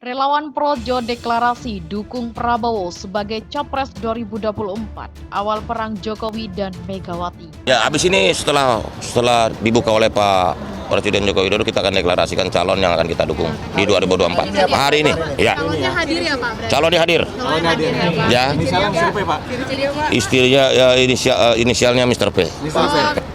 Relawan Projo deklarasi dukung Prabowo sebagai Capres 2024, awal perang Jokowi dan Megawati. Ya, habis ini setelah dibuka oleh Pak Presiden Joko Widodo, kita akan deklarasikan calon yang akan kita dukung di 2024. Hari ini, ya. Calonnya hadir ya Pak? Calonnya hadir. Calonnya hadir ya Pak? Ya. Inisialnya Mr. P, Pak. Istilahnya ya, inisialnya Mr. P.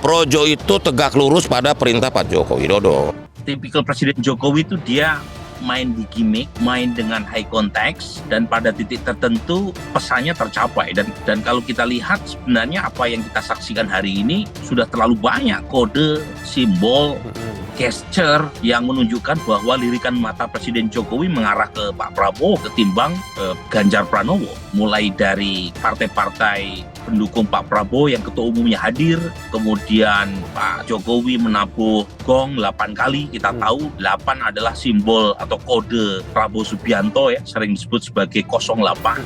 Projo itu tegak lurus pada perintah Pak Joko Widodo. Tipikal Presiden Jokowi itu dia main di gimmick, main dengan high context, dan pada titik tertentu pesannya tercapai. Dan kalau kita lihat sebenarnya apa yang kita saksikan hari ini sudah terlalu banyak kode, simbol, gesture yang menunjukkan bahwa lirikan mata Presiden Jokowi mengarah ke Pak Prabowo ketimbang Ganjar Pranowo. Mulai dari partai-partai pendukung Pak Prabowo yang ketua umumnya hadir, kemudian Pak Jokowi menabuh gong 8 kali. Kita tahu 8 adalah simbol atau kode Prabowo Subianto, ya, sering disebut sebagai 08.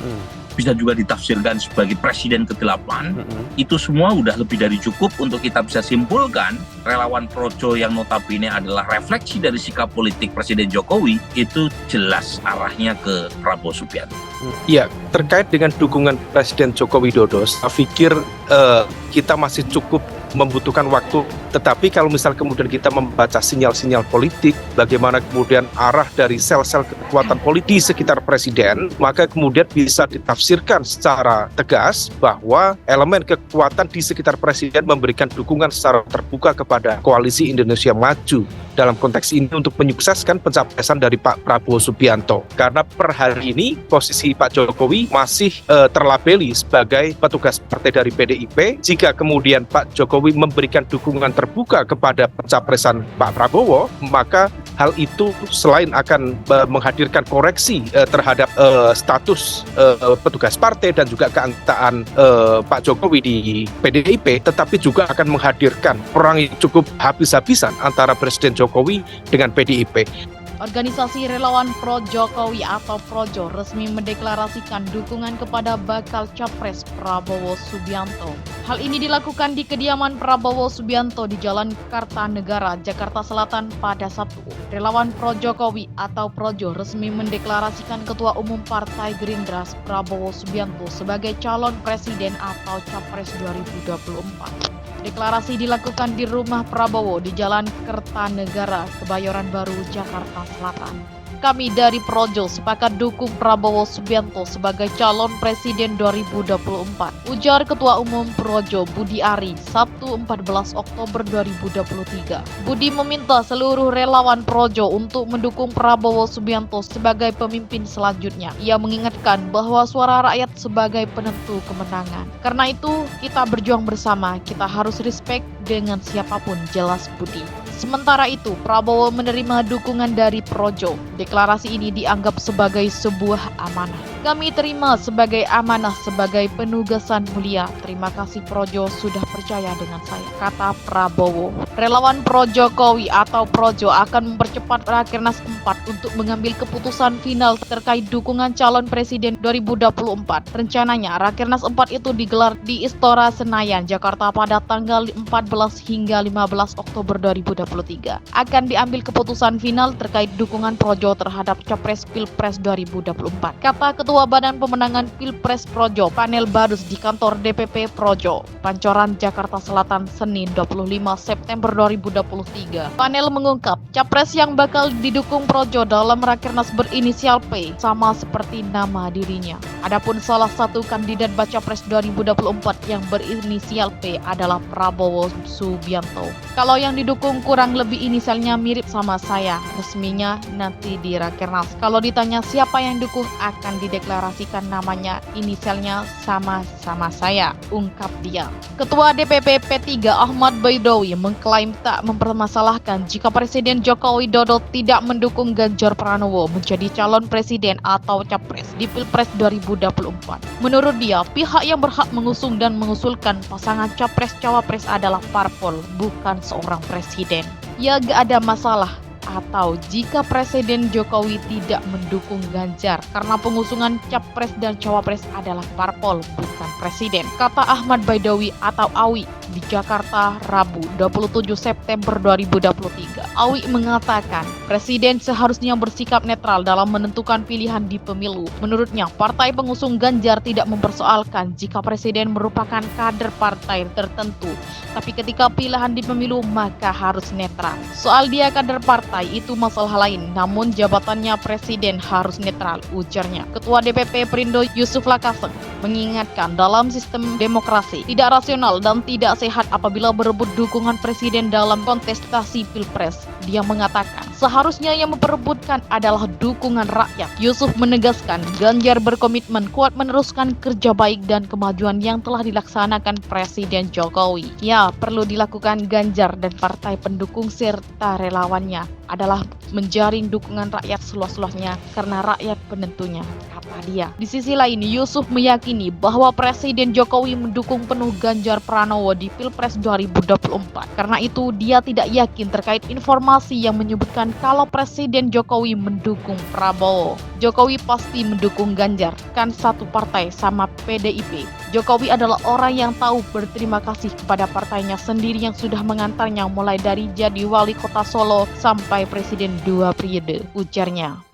Bisa juga ditafsirkan sebagai Presiden ke-8. Itu semua udah lebih dari cukup untuk kita bisa simpulkan relawan Projo yang notabene adalah refleksi dari sikap politik Presiden Jokowi itu jelas arahnya ke Prabowo Subianto. Ya, terkait dengan dukungan Presiden Joko Widodo, saya pikir kita masih cukup membutuhkan waktu. Tetapi kalau misal kemudian kita membaca sinyal-sinyal politik, bagaimana kemudian arah dari sel-sel kekuatan politik di sekitar presiden, maka kemudian bisa ditafsirkan secara tegas bahwa elemen kekuatan di sekitar presiden memberikan dukungan secara terbuka kepada koalisi Indonesia Maju dalam konteks ini untuk menyukseskan pencapresan dari Pak Prabowo Subianto. Karena per hari ini posisi Pak Jokowi masih terlabeli sebagai petugas partai dari PDIP. Jika kemudian Pak Jokowi memberikan dukungan terbuka kepada pencapresan Pak Prabowo, maka hal itu selain akan menghadirkan koreksi terhadap status petugas partai dan juga keanggotaan Pak Jokowi di PDIP, tetapi juga akan menghadirkan perang yang cukup habis-habisan antara Presiden Jokowi dengan PDIP. Organisasi Relawan Pro Jokowi atau Projo resmi mendeklarasikan dukungan kepada bakal Capres Prabowo Subianto. Hal ini dilakukan di kediaman Prabowo Subianto di Jalan Kartanegara, Jakarta Selatan pada Sabtu. Relawan Pro Jokowi atau Projo resmi mendeklarasikan Ketua Umum Partai Gerindra Prabowo Subianto sebagai calon presiden atau Capres 2024. Deklarasi dilakukan di rumah Prabowo di Jalan Kertanegara, Kebayoran Baru, Jakarta Selatan. Kami dari Projo sepakat dukung Prabowo Subianto sebagai calon presiden 2024, ujar Ketua Umum Projo Budi Ari, Sabtu 14 Oktober 2023. Budi meminta seluruh relawan Projo untuk mendukung Prabowo Subianto sebagai pemimpin selanjutnya. Ia mengingatkan bahwa suara rakyat sebagai penentu kemenangan. Karena itu, kita berjuang bersama, kita harus respect dengan siapapun, jelas Budi. Sementara itu, Prabowo menerima dukungan dari Projo. Deklarasi ini dianggap sebagai sebuah amanah. Kami terima sebagai amanah, sebagai penugasan mulia. Terima kasih Projo sudah percaya dengan saya, kata Prabowo. Relawan Pro Jokowi atau Projo akan mempercepat Rakernas 4 untuk mengambil keputusan final terkait dukungan calon presiden 2024. Rencananya, Rakernas 4 itu digelar di Istora Senayan, Jakarta pada tanggal 14 hingga 15 Oktober 2023. Akan diambil keputusan final terkait dukungan Projo terhadap Capres Pilpres 2024. Kata Ketua Badan Pemenangan Pilpres Projo, Panel Badus di kantor DPP Projo, Pancoran, Jakarta Selatan, Senin 25 September 2023. Panel mengungkap, Capres yang bakal didukung Projo dalam Rakernas berinisial P, sama seperti nama dirinya. Adapun salah satu kandidat Baca Pres 2024 yang berinisial P adalah Prabowo Subianto. Kalau yang didukung kurang lebih inisialnya mirip sama saya, resminya nanti di Rakernas. Kalau ditanya siapa yang dukung, akan dideklarasikan namanya, inisialnya sama saya, ungkap dia. Ketua DPP P3 Ahmad Baidowi mengklaim tak mempermasalahkan jika Presiden Joko Widodo tidak mendukung Ganjar Pranowo menjadi calon presiden atau capres di Pilpres 2024. Menurut dia, pihak yang berhak mengusung dan mengusulkan pasangan capres-cawapres adalah parpol, bukan seorang presiden. Ya, gak ada masalah. atau jika Presiden Jokowi tidak mendukung Ganjar karena pengusungan capres dan cawapres adalah parpol bukan presiden, kata Ahmad Baidowi atau Awi di Jakarta Rabu 27 September 2023. Awi mengatakan presiden seharusnya bersikap netral dalam menentukan pilihan di pemilu. Menurutnya, partai pengusung Ganjar tidak mempersoalkan jika presiden merupakan kader partai tertentu, tapi ketika pilihan di pemilu maka harus netral. Soal dia kader partai itu masalah lain, namun jabatannya presiden harus netral, ujarnya. Ketua DPP Perindo Yusuf Lakaseng mengingatkan dalam sistem demokrasi tidak rasional dan tidak sehat apabila berebut dukungan presiden dalam kontestasi pilpres. Dia mengatakan seharusnya yang memperebutkan adalah dukungan rakyat. Yusuf menegaskan Ganjar berkomitmen kuat meneruskan kerja baik dan kemajuan yang telah dilaksanakan Presiden Jokowi. Ya, perlu dilakukan Ganjar dan partai pendukung serta relawannya adalah menjaring dukungan rakyat seluas-luasnya karena rakyat penentunya, kata dia. Di sisi lain, Yusuf meyakini bahwa Presiden Jokowi mendukung penuh Ganjar Pranowo di Pilpres 2024. Karena itu, dia tidak yakin terkait informasi yang menyebutkan kalau Presiden Jokowi mendukung Prabowo. Jokowi pasti mendukung Ganjar, kan satu partai sama PDIP. Jokowi adalah orang yang tahu berterima kasih kepada partainya sendiri yang sudah mengantarnya mulai dari jadi wali kota Solo sampai presiden 2 periode, ujarnya.